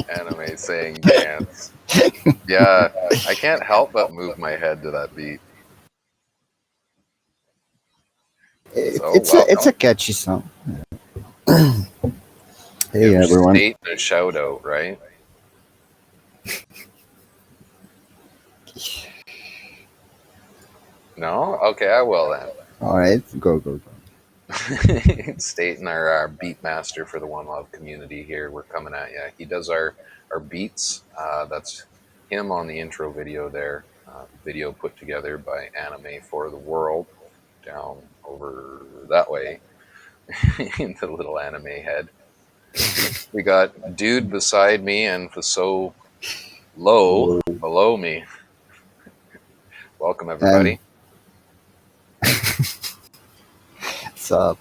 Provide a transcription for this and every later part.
Anime saying dance. Yeah, I can't help but move my head to that beat. So It's welcome. a catchy song. Hey Give everyone. State a shout out, right? No? Okay, I will then. All right, go. State and our beat master for the One Love community here. We're coming at you. He does our beats. That's him on the intro video there. Video put together by Anime for the World down over that way in the little anime head. We got Dude beside me and Fasolo below me. Welcome, And everybody. what's up?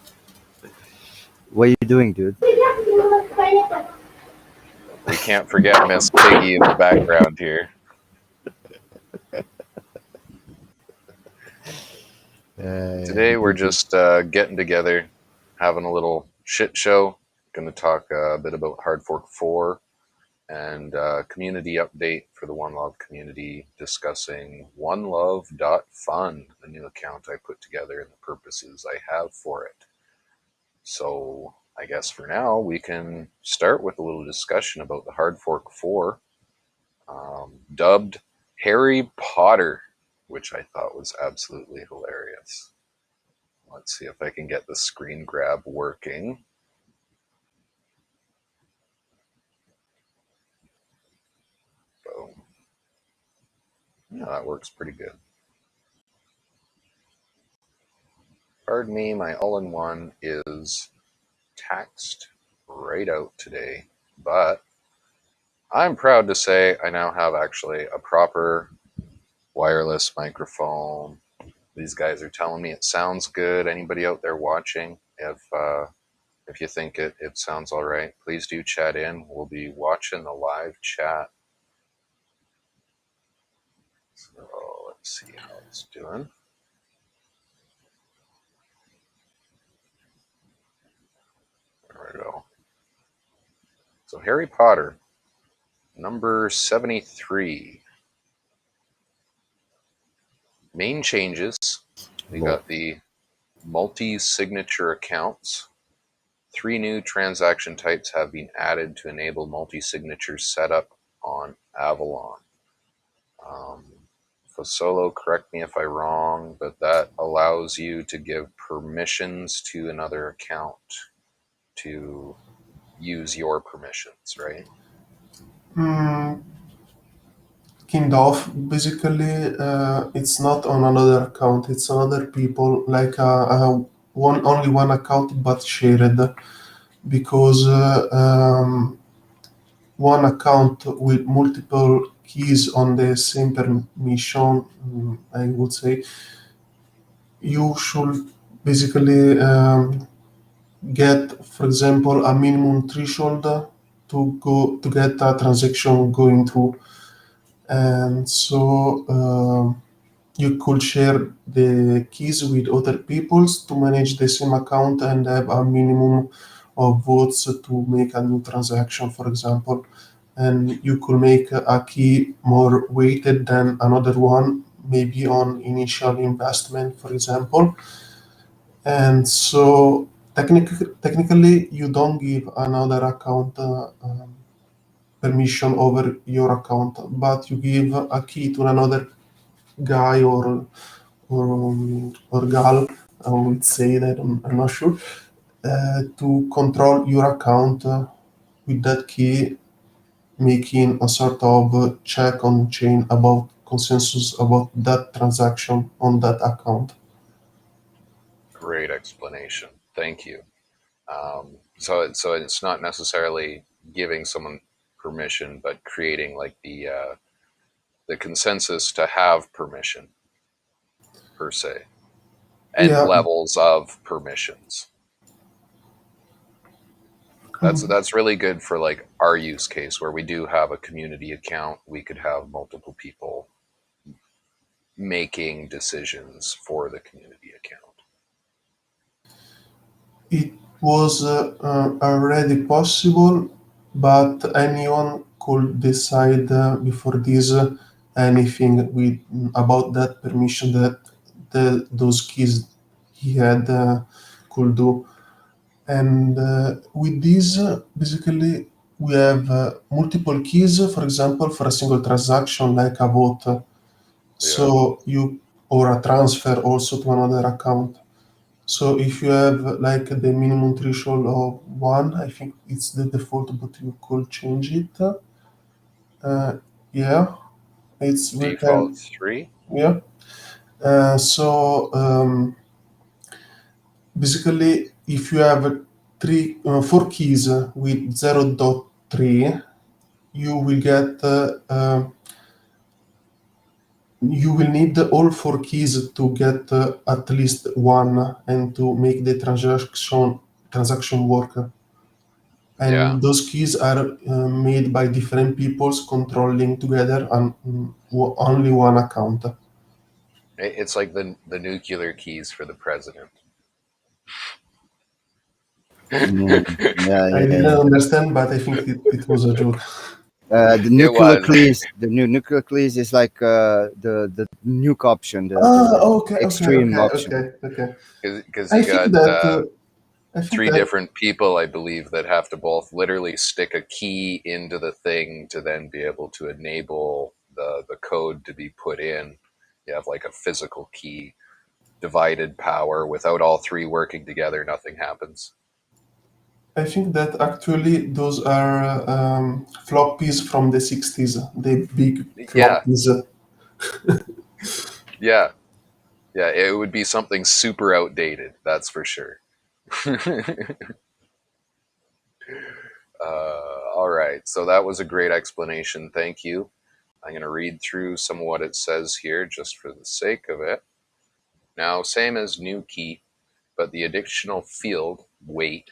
What are you doing, dude? We can't forget Miss Piggy in the background here. Today we're just getting together, having a little shit show. Going to talk a bit about Hard Fork 4 and community update for the One Love community, discussing onelove.fun, the new account I put together and the purposes I have for it. So I guess for now we can start with a little discussion about the Hard Fork 4, dubbed Harry Potter, which I thought was absolutely hilarious. Let's see if I can get the screen grab working. Boom. Yeah, that works pretty good. Pardon me, my all-in-one is taxed right out today, but I'm proud to say I now have actually a proper wireless microphone. These guys are telling me it sounds good. Anybody out there watching, if you think it sounds all right, please do chat in. We'll be watching the live chat. So let's see how it's doing. There we go. So Harry Potter, number 73. Main changes. We Lol. got the multi-signature accounts. 3 new transaction types have been added to enable multi-signature setup on Avalon. Fasolo, correct me if I'm wrong, but that allows you to give permissions to another account to use your permissions, right? Mm, kind of. Basically, it's not on another account. It's another people, like only one account, but shared. Because one account with multiple keys on the same permission, I would say, you should basically get, for example, a minimum threshold to get a transaction going through. And so you could share the keys with other peoples to manage the same account and have a minimum of votes to make a new transaction, for example. And you could make a key more weighted than another one, maybe on initial investment, for example. And so technically, you don't give another account permission over your account, but you give a key to another guy or gal. I would say that I'm not sure to control your account with that key, making a sort of check on chain about consensus about that transaction on that account. Great explanation. Thank you. So it's not necessarily giving someone permission, but creating like the consensus to have permission per se, and Yeah. levels of permissions. That's really good for like our use case where we do have a community account. We could have multiple people making decisions for the community account. It was already possible, but anyone could decide before this anything with about that permission that those keys he had could do. And with this, basically, we have multiple keys, for example, for a single transaction like a vote. So you or a transfer also to another account. So if you have like the minimum threshold of one, I think it's the default, but you could change it. Yeah, it's we Default can. 3. Yeah. Basically, if you have four keys with 0.3, you will get you will need all four keys to get at least one and to make the transaction work. Yeah. And those keys are made by different peoples controlling together on only one account. It's like the nuclear keys for the president. Mm, yeah, I yeah, didn't yeah. understand, but I think it was a joke. The It was. nucleocles, the new nucleocles is like the nuke option, Ah, the okay, okay, extreme okay, option. okay, okay. Because I you think got that I think three that different people, I believe, that have to both literally stick a key into the thing to then be able to enable the code to be put in. You have like a physical key, divided power. Without all three working together, nothing happens. actually those are floppies from the 60s, the big Yeah, floppies. yeah, yeah. It would be something super outdated, that's for sure. All right, so that was a great explanation. Thank you. I'm going to read through some of what it says here just for the sake of it. Now, same as new key, but the additional field, weight,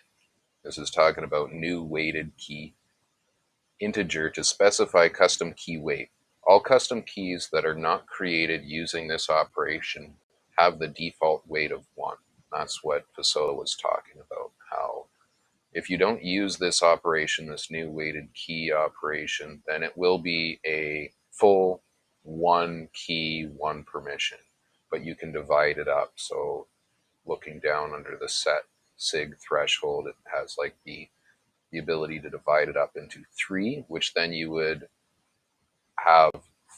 this is talking about new weighted key, integer to specify custom key weight. All custom keys that are not created using this operation have the default weight of 1. That's what Fasolo was talking about, how if you don't use this operation, this new weighted key operation, then it will be a full 1 key, 1 permission, but you can divide it up. So looking down under the set sig threshold, it has like the ability to divide it up into 3, which then you would have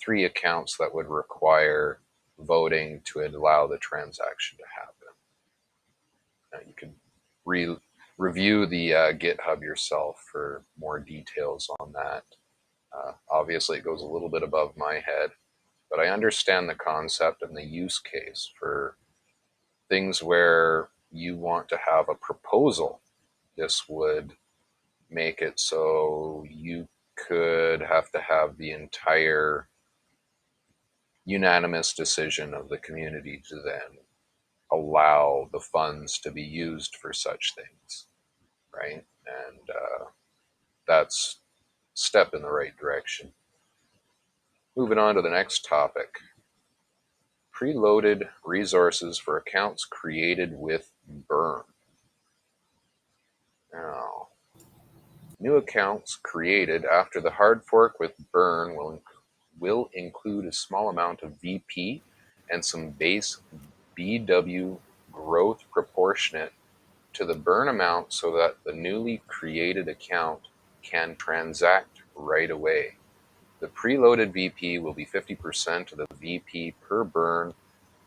3 accounts that would require voting to allow the transaction to happen. Now you can review the GitHub yourself for more details on that. Obviously, it goes a little bit above my head, but I understand the concept and the use case for things where you want to have a proposal. This would make it so you could have to have the entire unanimous decision of the community to then allow the funds to be used for such things, right? And that's a step in the right direction. Moving on to the next topic. Preloaded resources for accounts created with burn. Now, new accounts created after the hard fork with burn will include a small amount of VP and some base BW growth proportionate to the burn amount so that the newly created account can transact right away. The preloaded VP will be 50% of the VP per burn,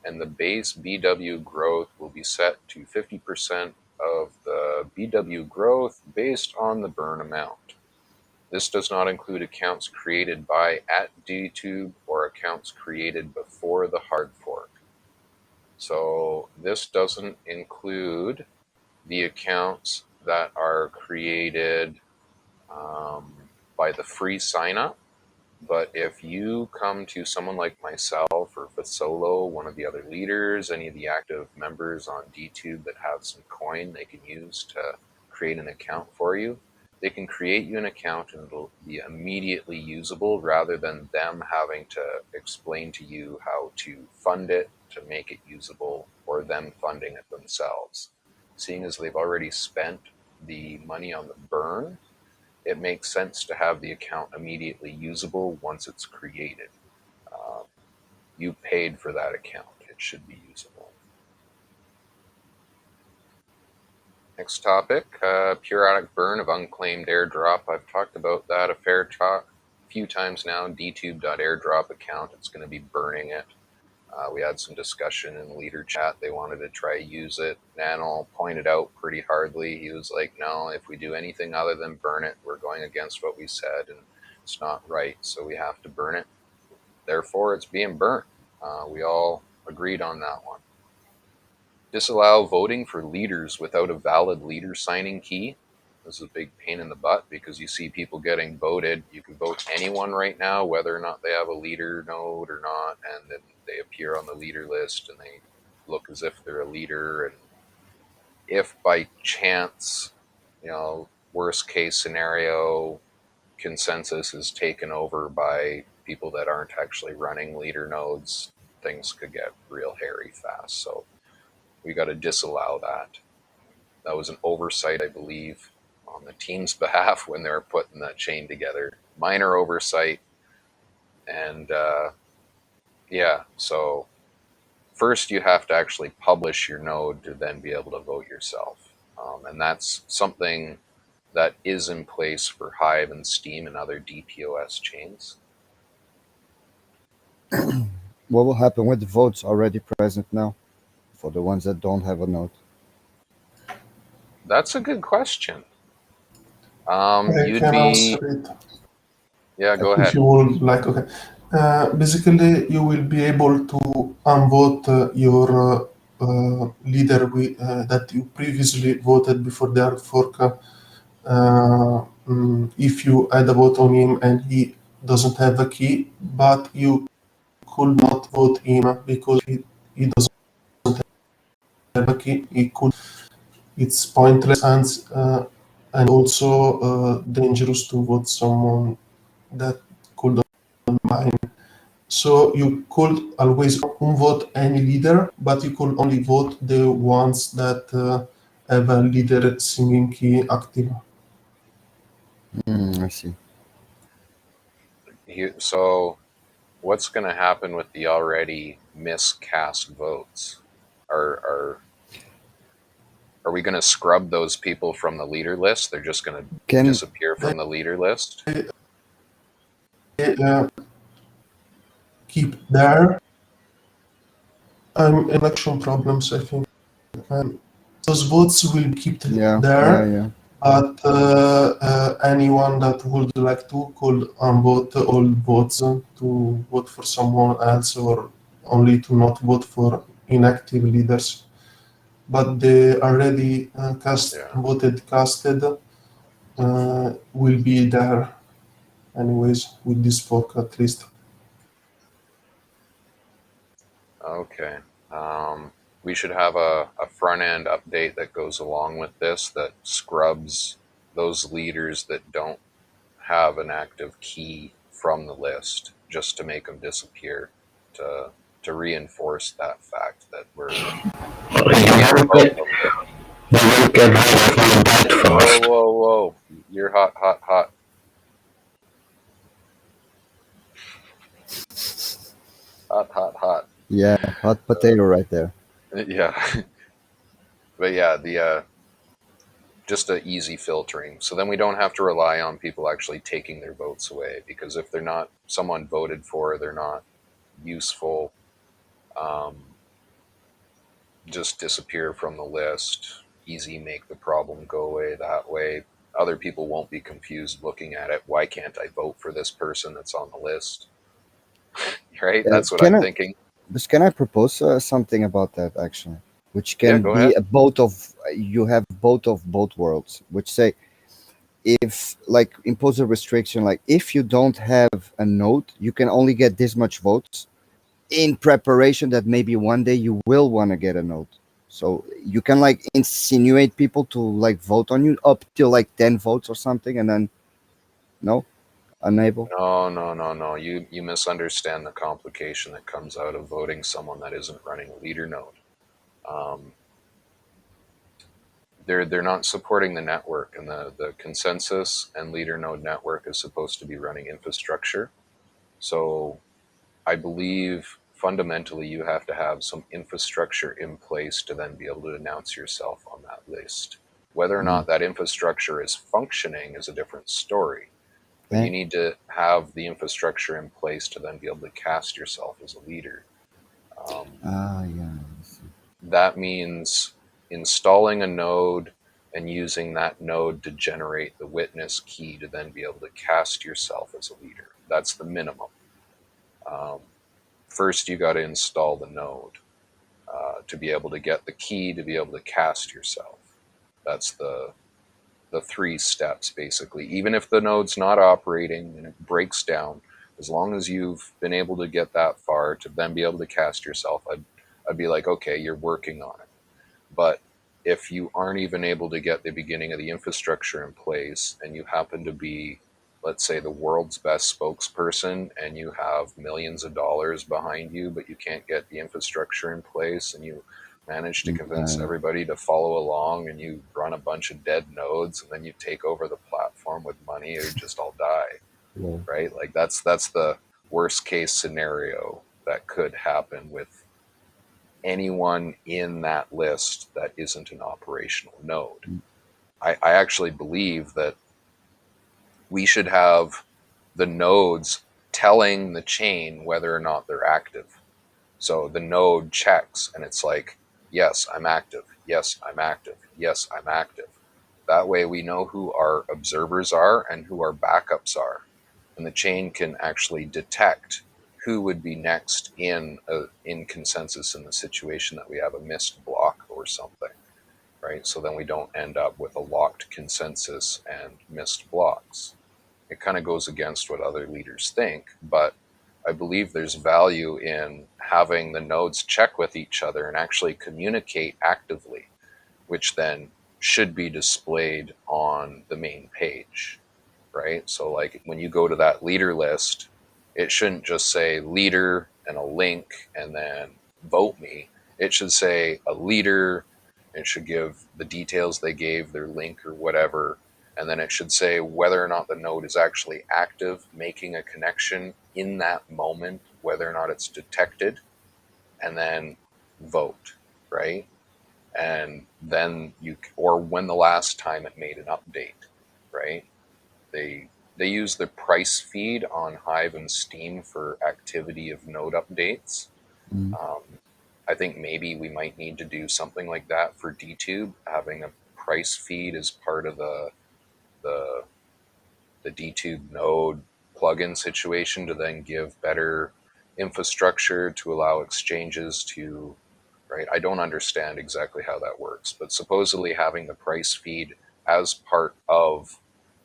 and the base BW growth will be set to 50% of the BW growth based on the burn amount. This does not include accounts created by @DTube or accounts created before the hard fork. So this doesn't include the accounts that are created by the free sign up. But if you come to someone like myself or Fasolo, one of the other leaders, any of the active members on DTube that have some coin they can use to create an account for you, they can create you an account and it'll be immediately usable rather than them having to explain to you how to fund it to make it usable or them funding it themselves. Seeing as they've already spent the money on the burn, it makes sense to have the account immediately usable once it's created. You paid for that account. It should be usable. Next topic, periodic burn of unclaimed airdrop. I've talked about that a few times now. DTube.airdrop account, it's going to be burning it. We had some discussion in leader chat. They wanted to try to use it. Nano pointed out pretty hardly. He was like, no, if we do anything other than burn it, we're going against what we said, and it's not right, so we have to burn it. Therefore, it's being burnt. We all agreed on that one. Disallow voting for leaders without a valid leader signing key. This is a big pain in the butt because you see people getting voted. You can vote anyone right now, whether or not they have a leader node or not, and then they appear on the leader list and they look as if they're a leader. And if by chance, worst case scenario, consensus is taken over by people that aren't actually running leader nodes, things could get real hairy fast. So we got to disallow that. That was an oversight, I believe, on the team's behalf when they were putting that chain together. Minor oversight. And so first you have to actually publish your node to then be able to vote yourself. And that's something that is in place for Hive and Steam and other DPoS chains. What will happen with the votes already present now for the ones that don't have a node? That's a good question. I can answer it. Yeah, go ahead. If you would like, okay. Basically, you will be able to unvote your leader that you previously voted before the hard fork. If you add a vote on him and he doesn't have a key, but you could not vote him because he doesn't have a key. It's pointless and also dangerous to vote someone that could mine. So you could always unvote any leader, but you could only vote the ones that have a leader singing key active. I see. So what's going to happen with the already miscast votes? Are we going to scrub those people from the leader list? They're just going to disappear from the leader list? Keep there. Election problems, I think. Those votes will keep there. But anyone that would like to could unvote all votes to vote for someone else or only to not vote for inactive leaders. But the already casted will be there anyways with this fork at least. Okay. We should have a front end update that goes along with this that scrubs those leaders that don't have an active key from the list just to make them disappear, to reinforce that fact that we're Whoa. You're hot. Hot. Yeah, hot potato right there. Yeah. But yeah, just a easy filtering. So then we don't have to rely on people actually taking their votes away, because if they're not someone voted for, they're not useful, just disappear from the list. Easy, make the problem go away that way. Other people won't be confused looking at it. Why can't I vote for this person that's on the list? Right? That's what I'm thinking. But can I propose something about that actually? Which can be a you have both of both worlds, which say if like impose a restriction, like if you don't have a node, you can only get this much votes in preparation that maybe one day you will want to get a node. So you can like insinuate people to like vote on you up till like 10 votes or something, and then unable. No. You misunderstand the complication that comes out of voting someone that isn't running a leader node. they're not supporting the network, and the consensus and leader node network is supposed to be running infrastructure. So I believe fundamentally you have to have some infrastructure in place to then be able to announce yourself on that list. Whether or not that infrastructure is functioning is a different story, but you need to have the infrastructure in place to then be able to cast yourself as a leader. Yeah. That means installing a node and using that node to generate the witness key to then be able to cast yourself as a leader. That's the minimum. First, you got to install the node to be able to get the key to be able to cast yourself. That's the 3 steps, basically. Even if the node's not operating and it breaks down, as long as you've been able to get that far to then be able to cast yourself, I'd be like, okay, you're working on it. But if you aren't even able to get the beginning of the infrastructure in place, and you happen to be, let's say, the world's best spokesperson, and you have millions of dollars behind you, but you can't get the infrastructure in place, and you manage to convince everybody to follow along, and you run a bunch of dead nodes, and then you take over the platform with money, or just all die. Yeah. Right? Like that's the worst case scenario that could happen with anyone in that list that isn't an operational node. I actually believe that we should have the nodes telling the chain whether or not they're active. So the node checks and it's like, yes, I'm active. Yes, I'm active. Yes, I'm active. That way we know who our observers are and who our backups are. And the chain can actually detect who would be next in consensus in the situation that we have a missed block or something, right? So then we don't end up with a locked consensus and missed blocks. It kind of goes against what other leaders think, but I believe there's value in having the nodes check with each other and actually communicate actively, which then should be displayed on the main page, right? So like when you go to that leader list, it shouldn't just say leader and a link and then vote me. It should say a leader. It should give the details they gave, their link or whatever. And then it should say whether or not the node is actually active, making a connection in that moment, whether or not it's detected, and then vote, right? And then or when the last time it made an update, right? They use the price feed on Hive and Steam for activity of node updates. I think maybe we might need to do something like that for DTube, having a price feed as part of the DTube node plugin situation to then give better infrastructure to allow exchanges to, right? I don't understand exactly how that works, but supposedly having the price feed as part of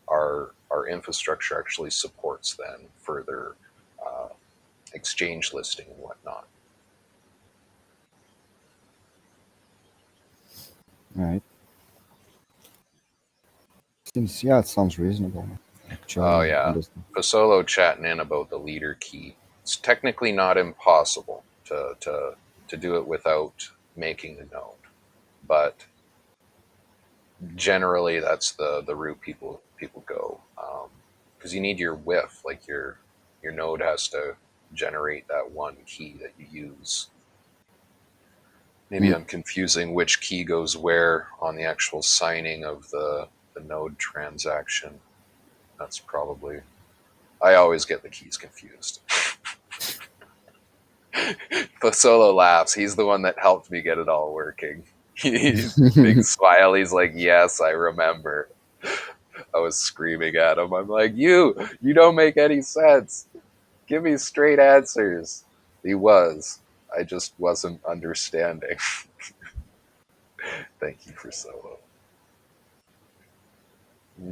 our infrastructure actually supports then further exchange listing and whatnot. Right. It sounds reasonable. Actually, Oh yeah, Fasolo chatting in about the leader key. It's technically not impossible to do it without making the node, but generally that's the route people go, because you need your whiff, like your node has to generate that one key that you use. Maybe I'm confusing which key goes where on the actual signing of the node transaction. That's probably, I always get the keys confused. Fasolo laughs. He's the one that helped me get it all working. He's big smile. He's like, yes, I remember. I was screaming at him. I'm like, you don't make any sense. Give me straight answers. He was. I just wasn't understanding. Thank you for Solo.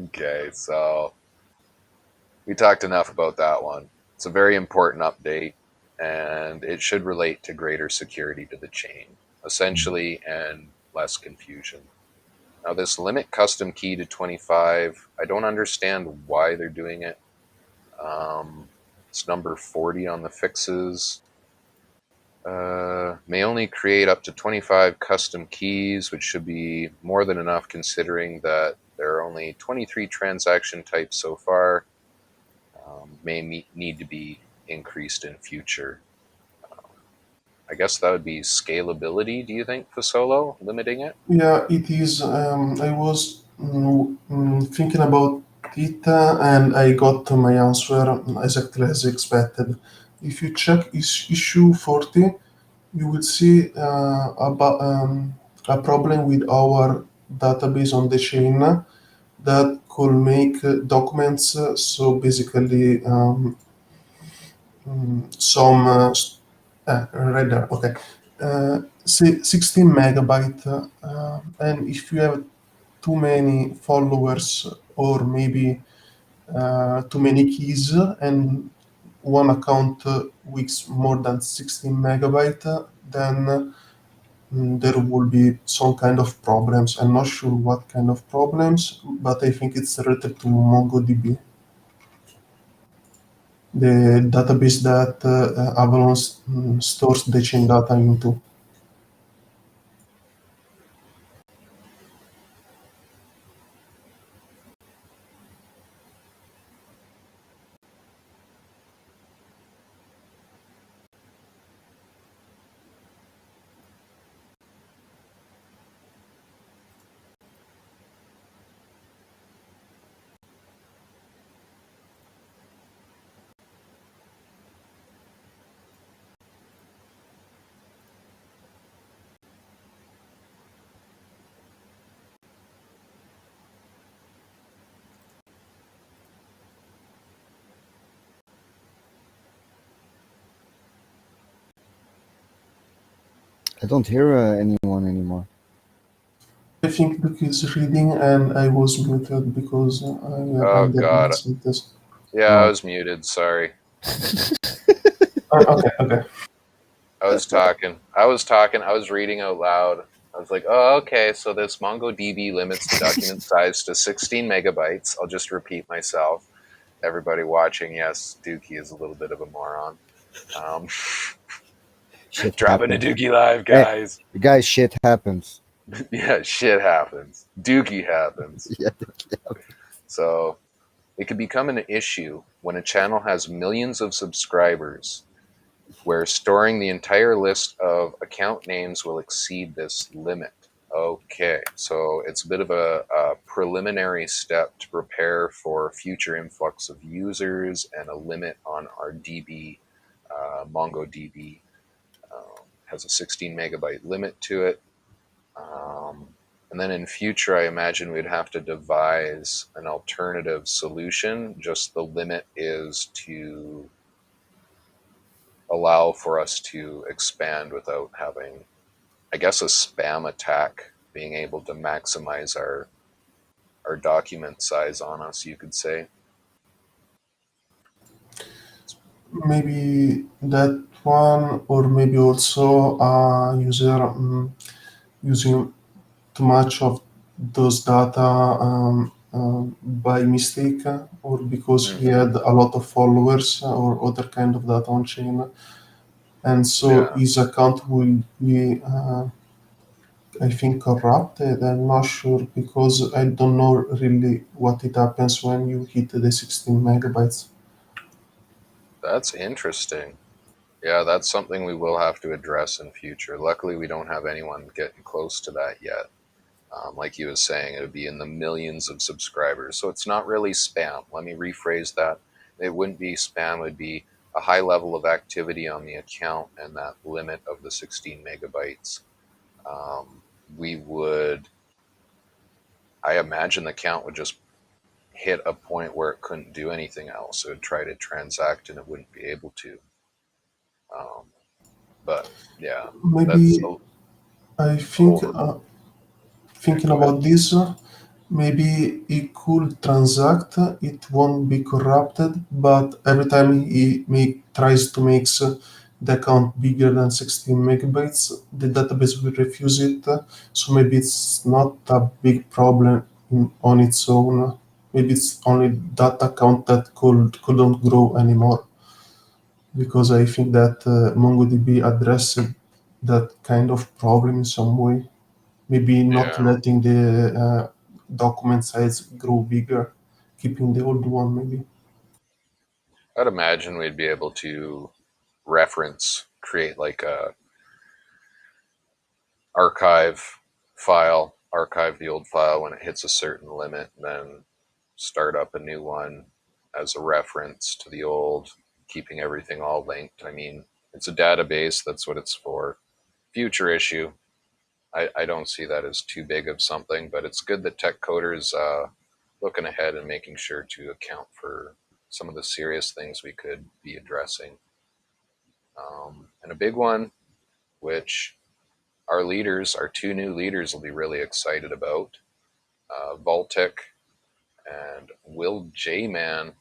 Okay, so we talked enough about that one. It's a very important update, and it should relate to greater security to the chain, essentially, and less confusion. Now, this limit custom key to 25, I don't understand why they're doing it. It's number 40 on the fixes. May only create up to 25 custom keys, which should be more than enough considering that there are only 23 transaction types so far. May need to be increased in future. I guess that would be scalability, do you think, Fasolo, limiting it? Yeah, it is. I was thinking about it, and I got my answer exactly as expected. If you check issue 40, you will see about a problem with our database on the chain that could make documents. So basically, some right there. Okay, say 16 megabyte, and if you have too many followers or maybe too many keys and one account with more than 16 megabyte, then there will be some kind of problems. I'm not sure what kind of problems, but I think it's related to MongoDB, the database that Avalon stores the chain data into. I don't hear anyone anymore. I think Luke is reading and I was muted because Oh, I'm getting God. this. Yeah, I Oh, was muted. Sorry. Okay, okay. I was talking. I was reading out loud. I was like, oh, okay, so this MongoDB limits the document size to 16 megabytes. I'll just repeat myself. Everybody watching, yes, Dookie is a little bit of a moron. Um, shit dropping a happens. Dookie live, Hey, guys. guys, shit happens. Yeah, shit happens. Dookie happens. Yeah. So it could become an issue when a channel has millions of subscribers where storing the entire list of account names will exceed this limit. Okay, so it's a bit of a preliminary step to prepare for future influx of users and a limit on our DB. MongoDB has a 16 megabyte limit to it. And then in future, I imagine we'd have to devise an alternative solution. Just the limit is to allow for us to expand without having, I guess, a spam attack being able to maximize our document size on us, you could say. Maybe that one, or maybe also a user using too much of those data by mistake or because he Mm-hmm. had a lot of followers or other kind of data on chain. And so Yeah, his account will be, I think, corrupted. I'm not sure because I don't know really what it happens when you hit the 16 megabytes. that's interesting. Yeah, that's something we will have to address in future. Luckily, we don't have anyone getting close to that yet. Like he was saying, it would be in the millions of subscribers. So it's not really spam. Let me rephrase that. It wouldn't be spam. It would be a high level of activity on the account and that limit of the 16 megabytes. We would, I imagine the count would just hit a point where it couldn't do anything else. It would try to transact and it wouldn't be able to. Um, but yeah, that's Maybe I a whole. think Yeah, thinking go ahead. about this, maybe it could transact, it won't be corrupted, but every time he tries to make the account bigger than 16 megabytes, the database will refuse it. So maybe it's not a big problem on its own. Maybe it's only that account that couldn't grow anymore. because I think that MongoDB addressed that kind of problem in some way. Maybe not Yeah, letting the document size grow bigger, keeping the old one maybe. I'd imagine we'd be able to create like a archive the old file when it hits a certain limit, then start up a new one as a reference to the old, keeping everything all linked. I mean, it's a database, that's what it's for. Future issue, I don't see that as too big of something, but it's good that tech coders looking ahead and making sure to account for some of the serious things we could be addressing. And a big one, which our two new leaders will be really excited about, Vaultic and Will J Man.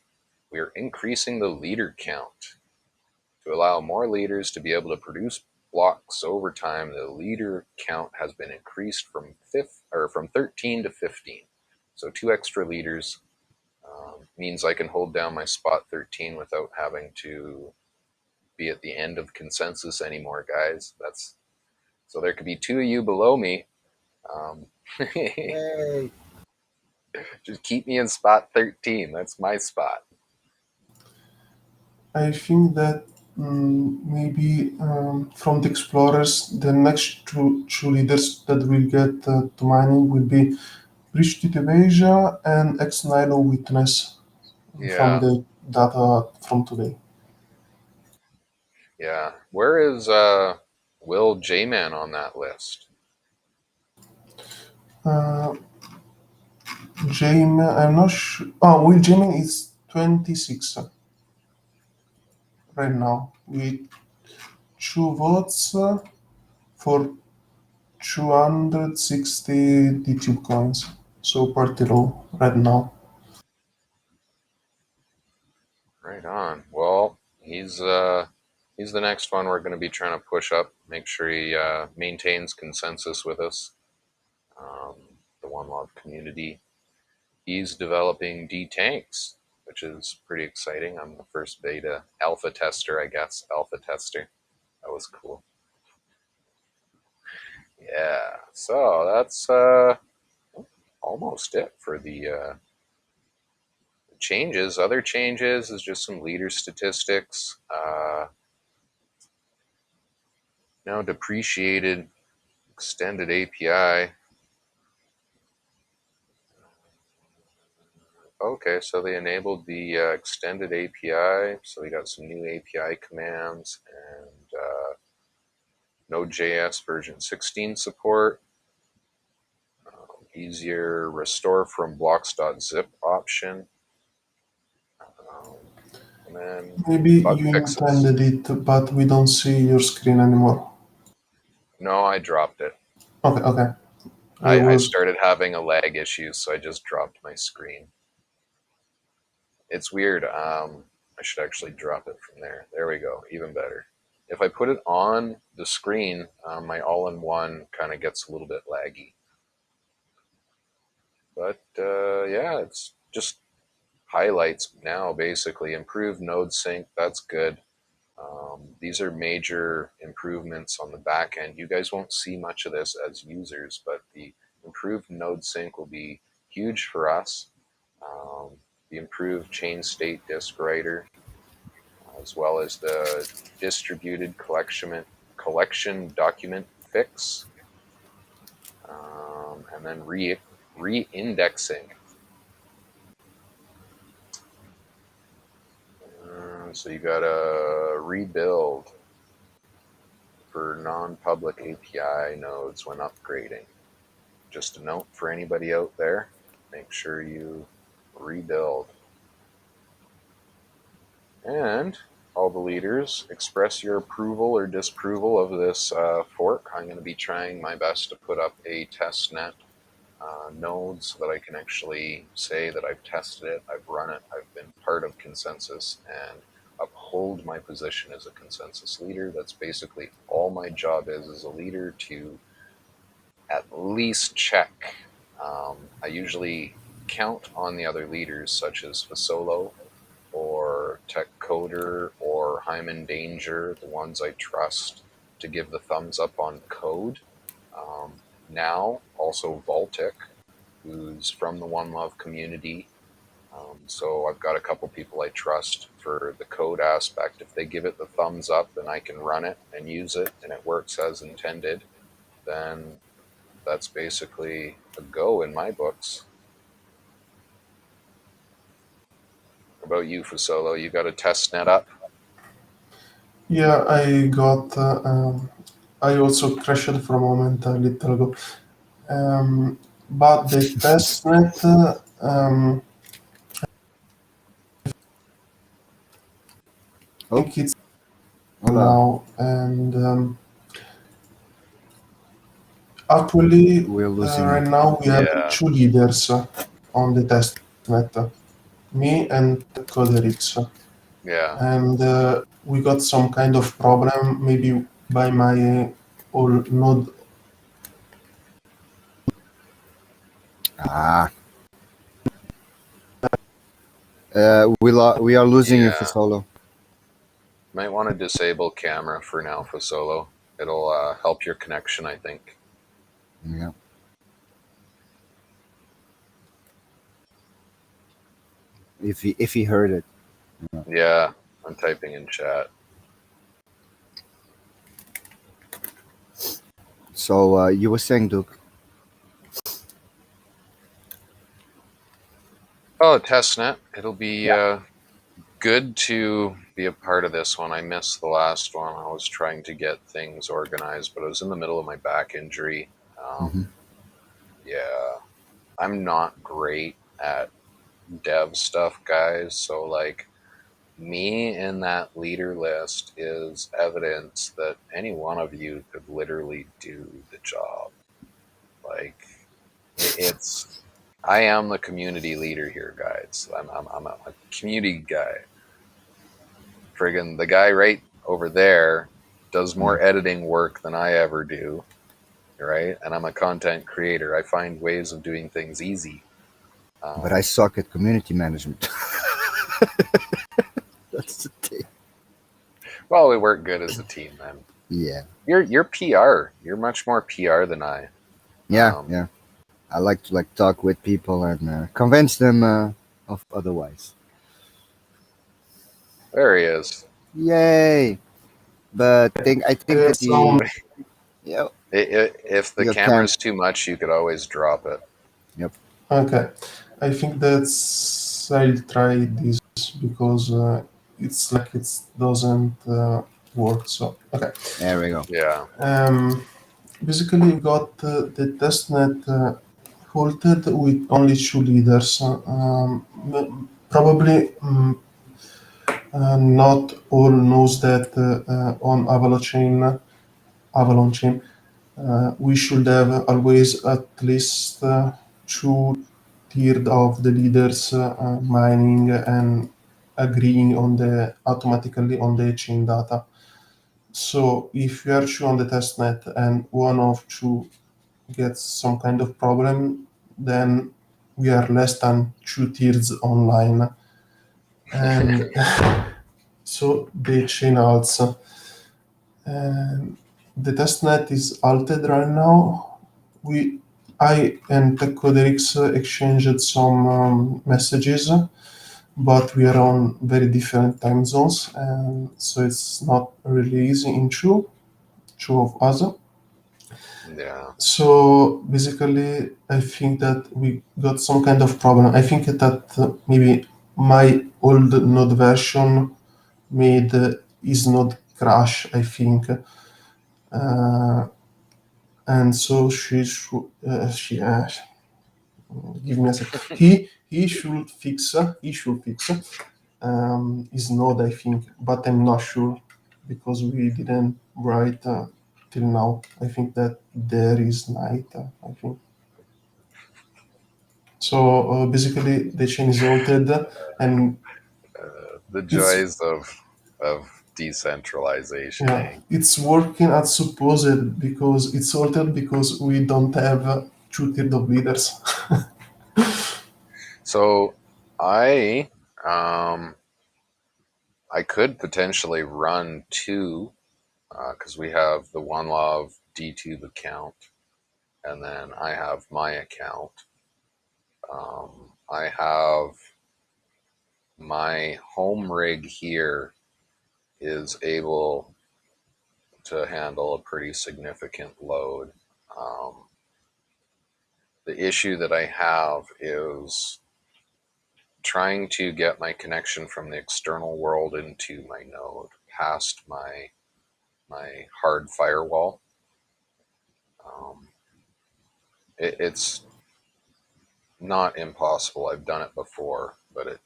We are increasing the leader count to allow more leaders to be able to produce blocks over time. The leader count has been increased from 13 to 15. So two extra leaders means I can hold down my spot 13 without having to be at the end of consensus anymore, guys. That's so there could be two of you below me. Um, Yay! just keep me in spot 13. That's my spot. I think that maybe from the explorers, the next two leaders that will get to mining will be Bridge to Asia and Ex Nihilo Witness from Yeah, the data from today. yeah. Where is Will J Man on that list? Uh, Jamin, I'm not sure. Oh, Will Jamin is 26 right now with two votes for 260 DTube coins. So pretty low right now. Right on. Well, he's the next one we're going to be trying to push up. Make sure he maintains consensus with us. Um, the One Love community. He's developing D tanks, which is pretty exciting. I'm the first beta alpha tester, I guess. Alpha tester. That was cool. Yeah. So that's almost it for the changes. Other changes is just some leader statistics. Now depreciated extended API. Okay, so they enabled the extended API. So we got some new API commands and Node.js version 16 support. Easier restore from blocks.zip option. Um, and then Maybe bug you fixes. intended it, but we don't see your screen anymore. No, I dropped it. Okay, okay. I I was started having a lag issue, so I just dropped my screen. It's weird. I should actually drop it from there. There we go. Even better. If I put it on the screen, my all-in-one kind of gets a little bit laggy. But yeah, it's just highlights now, basically. Improved node sync, that's good. These are major improvements on the back end. You guys won't see much of this as users, but the improved node sync will be huge for us. Um, the improved chain state disk writer, as well as the distributed collection document fix, and then re-indexing. So you got to rebuild for non-public API nodes when upgrading. Just a note for anybody out there, make sure you rebuild. And all the leaders, express your approval or disapproval of this fork. I'm going to be trying my best to put up a testnet node so that I can actually say that I've tested it, I've run it, I've been part of consensus, and uphold my position as a consensus leader. That's basically all my job is as a leader, to at least check. I usually count on the other leaders, such as Fasolo or Tech Coder or I'm in danger, the ones I trust to give the thumbs up on code. Now, also Voltic, who's from the One Love community. So I've got a couple people I trust for the code aspect. If they give it the thumbs up and I can run it and use it and it works as intended, then that's basically a go in my books. What about you, Fasolo? You got a test net up? Yeah, I got. I also crashed for a moment a little ago. But the testnet, I Oh, think it's hola. now, and actually, We're losing you. right now we have Yeah. two leaders on the testnet, me and Coderix, Yeah. and we got some kind of problem, maybe by my old node. Ah. We are losing you, Yeah. Fasolo. Might want to disable camera for now, Fasolo. It'll help your connection, I think. Yeah. If he heard it. Yeah, I'm typing in chat. So you were saying, Duke? Oh, testnet. It'll be Yeah. good to be a part of this one. I missed the last one. I was trying to get things organized, but I was in the middle of my back injury. Mm-hmm. Yeah, I'm not great at dev stuff, guys. So, like, me in that leader list is evidence that any one of you could literally do the job. Like, it's. I am the community leader here, guys. I'm a community guy. Friggin' the guy right over there does more editing work than I ever do, right? And I'm a content creator. I find ways of doing things easy. But I suck at community management. That's the thing. Well, we work good as a team, man. Yeah. You're PR. You're much more PR than I. Yeah. Yeah. I like to talk with people and convince them of otherwise. There he is. Yay! But I think that Some the yeah If the your cam. camera's too much, you could always drop it. Yep. Okay, I think that's I'll try this because it's like it doesn't work. So okay, There we go. Yeah. basically we got the testnet halted with only two leaders. Probably not all knows that on Avalon chain, we should have always at least two tier of the leaders mining and agreeing on the automatically on the chain data. So if you are two on the testnet and one of two gets some kind of problem, then we are less than two tiers online, and so the chain halts. And the testnet is altered right now. I and TechCoderix exchanged some messages, but we are on very different time zones, and so it's not really easy in two of us. Yeah. So basically, I think that we got some kind of problem. I think that maybe my old node version made is node crash, I think. And so she give me a sec. He should fix his node, I think, but I'm not sure because we didn't write till now. I think that there is night, I think. So basically the chain is altered, and The it's joys of decentralization, yeah, eh? it's working as supposed because it's altered because we don't have two tier of leaders. So I um I could potentially run two, because we have the One Love DTube account, and then I have my account. I have my home rig here is able to handle a pretty significant load. The issue that I have is trying to get my connection from the external world into my node past my hard firewall. It's not impossible. I've done it before, but it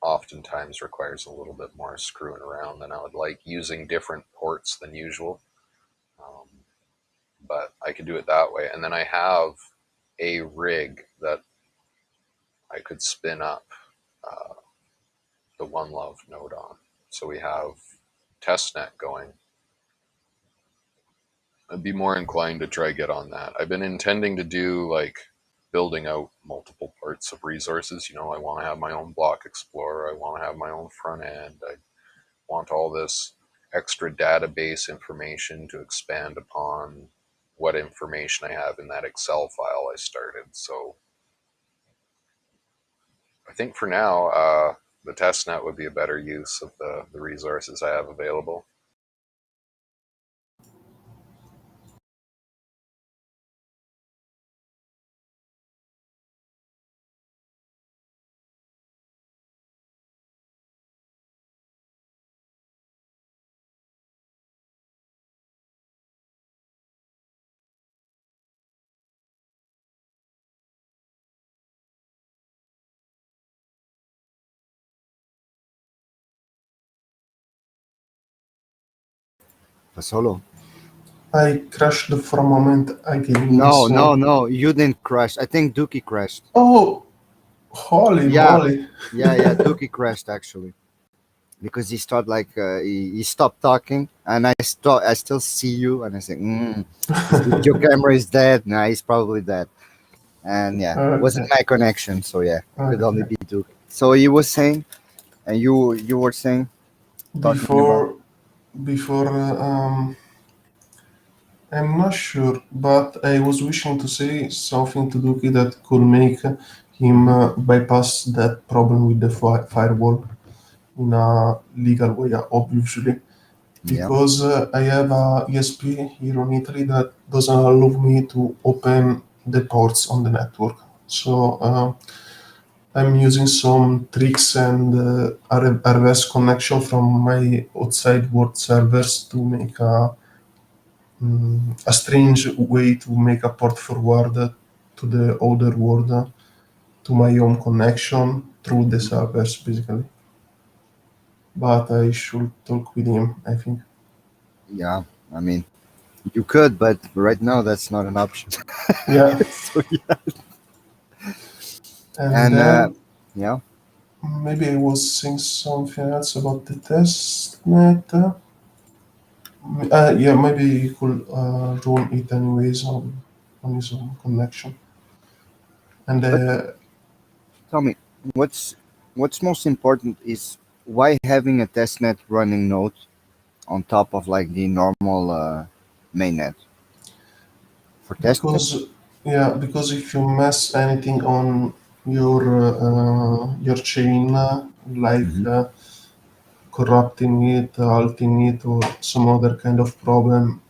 oftentimes requires a little bit more screwing around than I would like, using different ports than usual. But I could do it that way. And then I have a rig that I could spin up the One Love node on. So we have testnet going. I'd be more inclined to try get on that. I've been intending to do like building out multiple parts of resources. I want to have my own block explorer. I want to have my own front end. I want all this extra database information to expand upon what information I have in that Excel file I started. So I think for now, the testnet would be a better use of the resources I have available. Fasolo. I crashed for a moment again. No, you didn't crash. I think Dookie crashed. Oh, holy moly! Yeah, Dookie crashed actually, because he started he stopped talking, and I still see you, and I say, your camera is dead. Nah, he's probably dead. And yeah, it wasn't my connection, so yeah, it could only be Dookie. So he was saying, and you were saying before I'm not sure, but I was wishing to say something to Duki that could make him bypass that problem with the firewall in a legal way, obviously. Because I have a ESP here in Italy that doesn't allow me to open the ports on the network. So I'm using some tricks and RS connection from my outside world servers to make a strange way to make a port forward to the other world, to my own connection through the servers, basically. But I should talk with him, I think. Yeah, I mean, you could, but right now that's not an option. Yeah. So, yeah. And then yeah. maybe I was saying something else about the testnet. Yeah, maybe he could run it anyways on his own connection. And Tell me, what's most important is why having a testnet running node on top of like the normal mainnet for testing? because if you mess anything on your chain, like corrupting it, halting it, or some other kind of problem,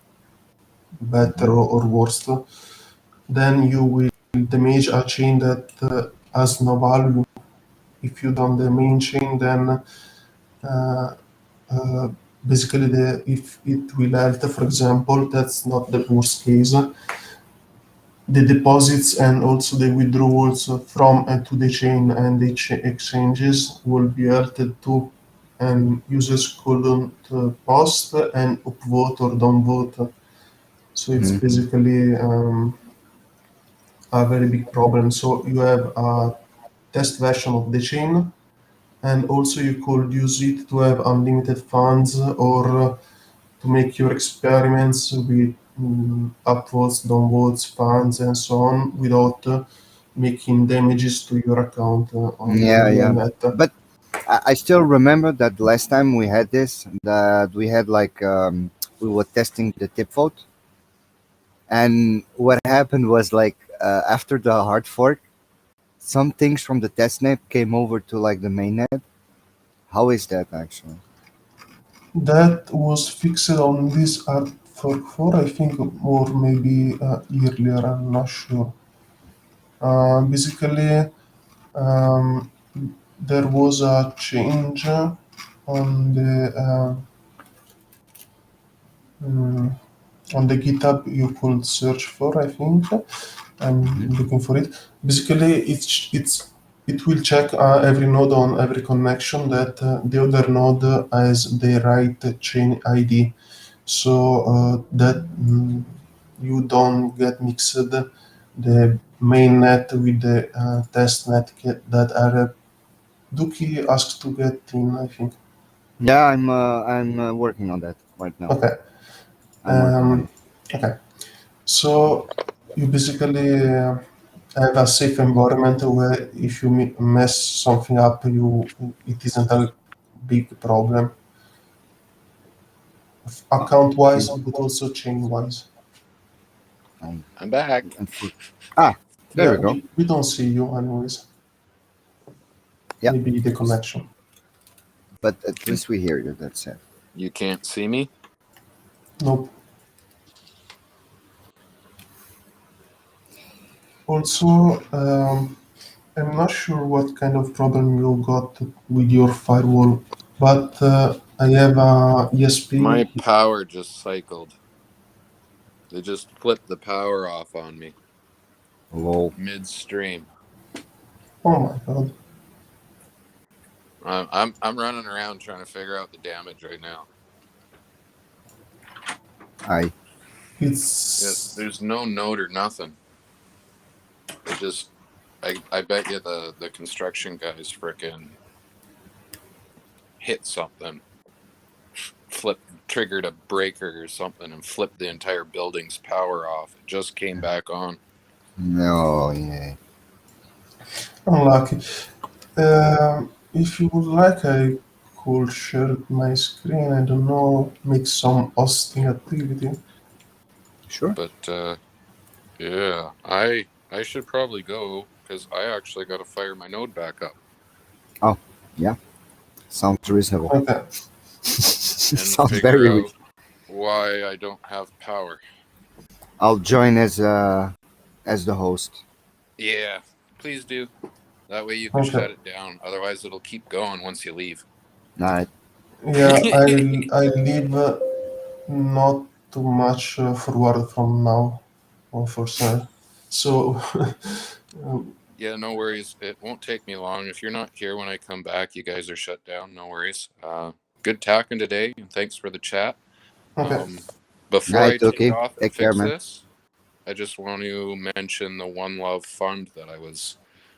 better or worse, then you will damage a chain that has no value. If you don't the main chain, then uh, basically if it will halt, for example, that's not the worst case. The deposits and also the withdrawals from and to the chain and the exchanges will be halted too, and users couldn't post and upvote or downvote. So it's basically a very big problem. So you have a test version of the chain, and also you could use it to have unlimited funds or to make your experiments with upvotes, downvotes, funds, and so on without making damages to your account on the Yeah. net. I still remember that last time we had this, that we had like we were testing the tip vote, and what happened was like after the hard fork, some things from the testnet came over to like the mainnet. How is that actually? That was fixed on this art for 4, I think, or maybe earlier, I'm not sure. Basically, um, there was a change on the mm, on the GitHub you could search for. I think I'm Mhm. looking for it. Basically, it will check every node on every connection that the other node has the right chain ID, so that you don't get mixed the main net with the test net that are Duki asked to get in, I think. Yeah, I'm working on that right now. Okay. I'm working on it. Okay. So you basically have a safe environment where if you mess something up, it isn't a big problem, account wise, but also chain wise. I'm, I'm back. I'm full. Ah, there Yeah, we go. we don't see you anyways. Yeah, Maybe the connection. but at least we hear you. That's it. You can't see me? Nope. Also, I'm not sure what kind of problem you got with your firewall, but I have a ESP. My power just cycled. They just flipped the power off on me Lol. midstream. Oh my god. I'm running around trying to figure out the damage right now. I. Yeah, It's there's no note or nothing. They just, I bet you the construction guys frickin' hit something, triggered a breaker or something, and flipped the entire building's power off. It just came back on. No, yeah. unlucky. If you would like, I could share my screen. I don't know, make some hosting activity. Sure. But yeah, I should probably go because I actually got to fire my node back up Oh, yeah. Sounds reasonable. Okay. and Sounds figure very out reasonable. why I don't have power. I'll join as the host. Yeah, please do. That way you can Okay. shut it down. Otherwise, it'll keep going once you leave. All right. Yeah, I live not too much forward from now, unfortunately. So, Yeah, no worries. It won't take me long. If you're not here when I come back, you guys are shut down. No worries. Good talking today, and thanks for the chat. okay. Um, All before right, I take Tuki. off and Take care, fix man. this, I just want to mention the One Love Fund that I was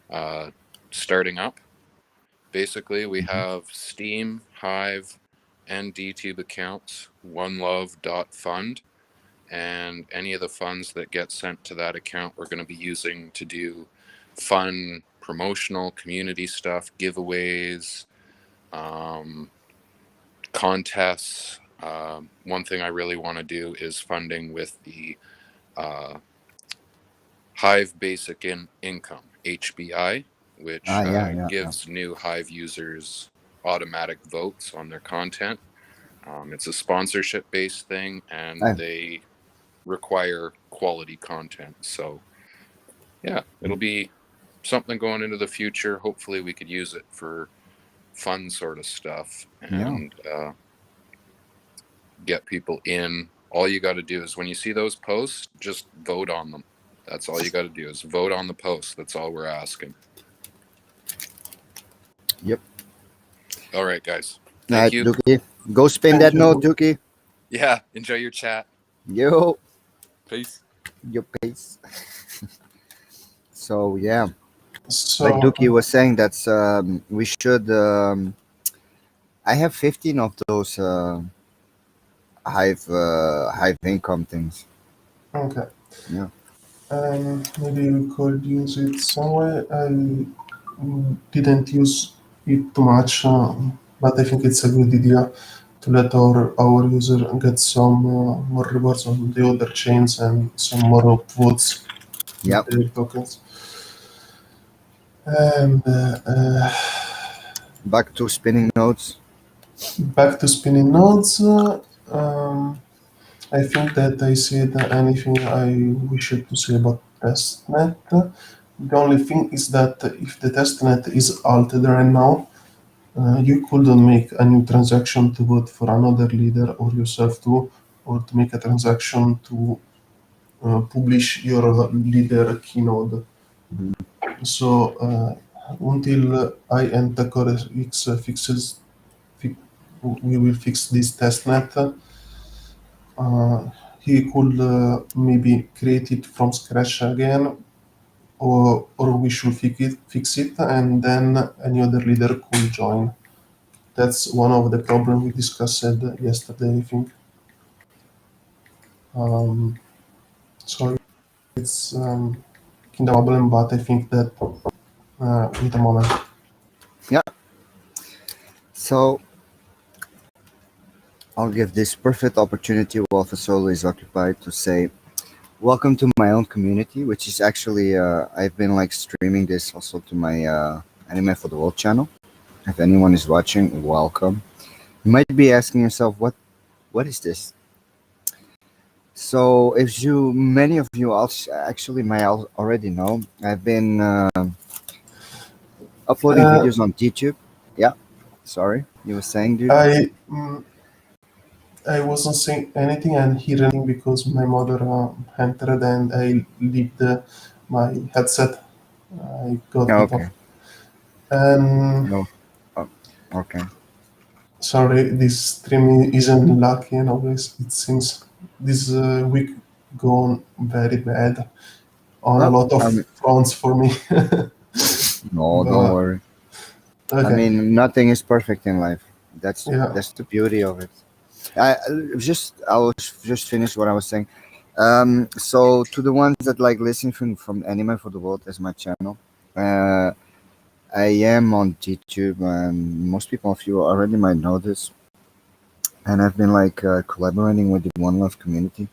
uh, starting up. Basically, we Mhm. have Steam, Hive, and DTube accounts, onelove.fund, and any of the funds that get sent to that account we're going to be using to do fun promotional community stuff, giveaways, um, contests. One thing I really want to do is funding with the uh, Hive Basic Income, HBI, which Ah, yeah, yeah, yeah. gives new Hive users automatic votes on their content. It's a sponsorship based thing and I, they require quality content. So, yeah, it'll be something going into the future. Hopefully, we could use it for fun sort of stuff yeah, and get people in. All you got to do is when you see those posts, just vote on them. That's all you got to do is vote on the post. That's all we're asking. yep. All right, guys. All Thank right, you. Dookie. Go spin Thank that note, you. Dookie. Yeah, enjoy your chat. Yo, Peace. your pace. So yeah, like So, Dookie was saying, that's we should. I have 15 of those hive income things. okay. Yeah. Maybe we could use it somewhere. I didn't use it too much, but I think it's a good idea to let our user get some more rewards on the other chains and some more votes with Yep. their tokens. And Back to spinning nodes. back to spinning nodes. Um, I think that I said anything I wish to say about testnet. The only thing is that if the testnet is altered right now, you couldn't make a new transaction to vote for another leader or yourself too, or to make a transaction to publish your leader keynote. Mhm. So until I and TechORX we will fix this testnet. He could maybe create it from scratch again, or we should fix it, and then any other leader could join. That's one of the problems we discussed yesterday, I think. Um, so it's kind of a problem, but I think that wait a moment. Yeah. So I'll give this perfect opportunity while Fasolo is occupied to say welcome to my own community, which is actually I've been like streaming this also to my Anime for the World channel. If anyone is watching, welcome. You might be asking yourself, what is this? So, if you, many of you actually might already know, I've been uploading Uh, videos on DTube. Yeah, sorry, you were saying, dude. I I wasn't saying anything and hearing anything because my mother entered and I left my headset. I got Oh, it okay. off. And No. Oh, okay. sorry, this stream isn't lucky and always it seems this week gone very bad on a Well, lot of I mean, fronts for me. no, don't But worry. I okay, mean, nothing is perfect in life. yeah. That's the beauty of it. I will just finish what I was saying. So to the ones that like listen from Anime for the World as my channel, uh, I am on DTube, and most people of you already might know this. And I've been like collaborating with the One Love community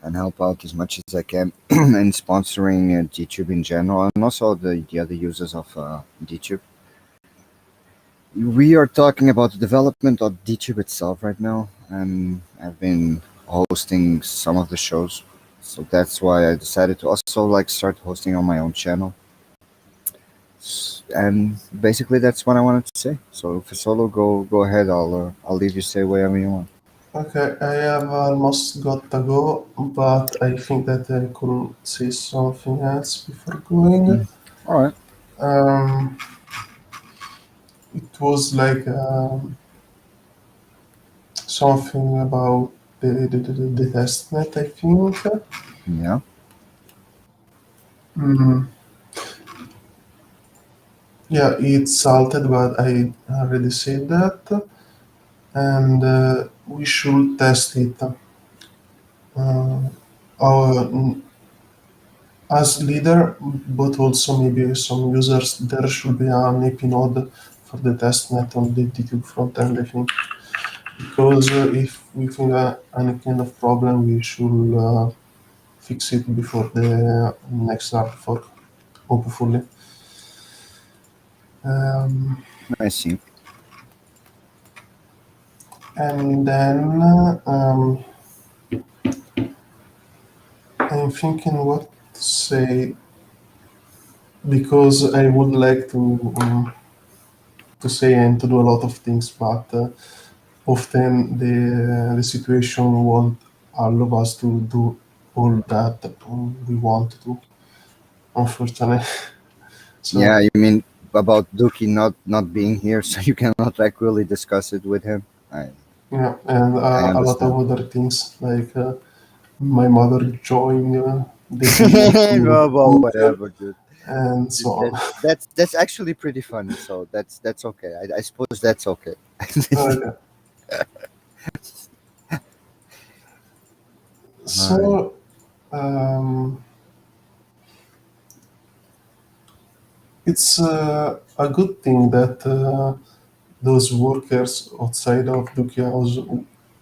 and help out as much as I can in sponsoring DTube in general, and also the other users of DTube. We are talking about the development of DTube itself right now, and I've been hosting some of the shows, so that's why I decided to also like start hosting on my own channel. And basically, that's what I wanted to say. So, for solo, go ahead. I'll leave you say whatever you want. Okay, I have almost got to go, but I think that I could say something else before going. Mm. All right. Um, it was like something about the testnet, I think. Yeah. Mm, yeah, it's salted, but I already said that, and we should test it. Our, as leader, but also maybe some users, there should be an AP node for the testnet on the DTube front end, I think. Because if we think any kind of problem, we should fix it before the next hard fork, hopefully. Um, I see. and then I'm thinking what to say because I would like to say and to do a lot of things, but often the situation won't allow us to do all that we want to do, unfortunately. Yeah, So you mean about Dookie not being here, so you cannot like really discuss it with him. yeah, and I a lot of understand. other things like my mother joined the video to Well, Google whatever, dude. and so on. That's actually pretty funny. So that's okay. I suppose that's okay. Okay. All right. So, 、 um, it's a good thing that those workers outside of Duke House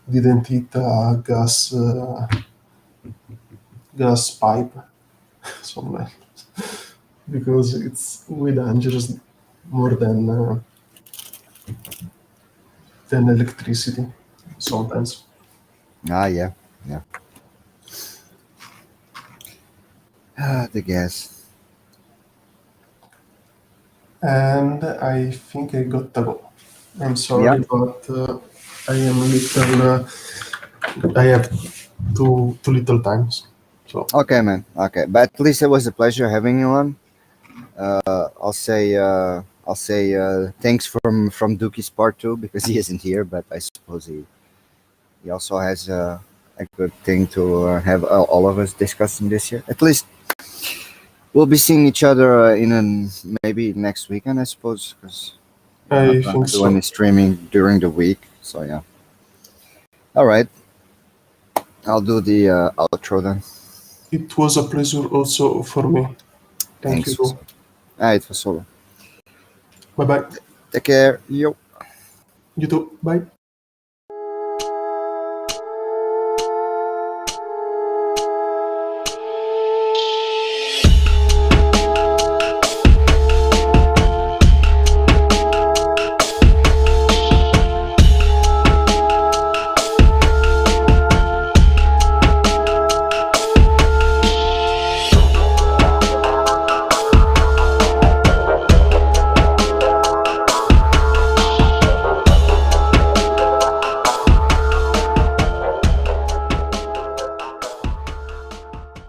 didn't hit a gas pipe somewhere because it's way dangerous more than electricity sometimes. Yeah. The gas. And I think I got to go. I'm Yeah. sorry, but I am little. I have too little times. So Okay, man. Okay, but at least it was a pleasure having you on. I'll say thanks from Dookie's part two because he isn't here, but I suppose he also has a good thing to have all of us discussing this year. At least we'll be seeing each other maybe next weekend, I suppose, because we're not I gonna think do any so. streaming during the week. So yeah. All right, I'll do the outro then. It was a pleasure also for me. Thank Thanks. you. It was solo. Bye bye. Take care. Yo. You too. Bye.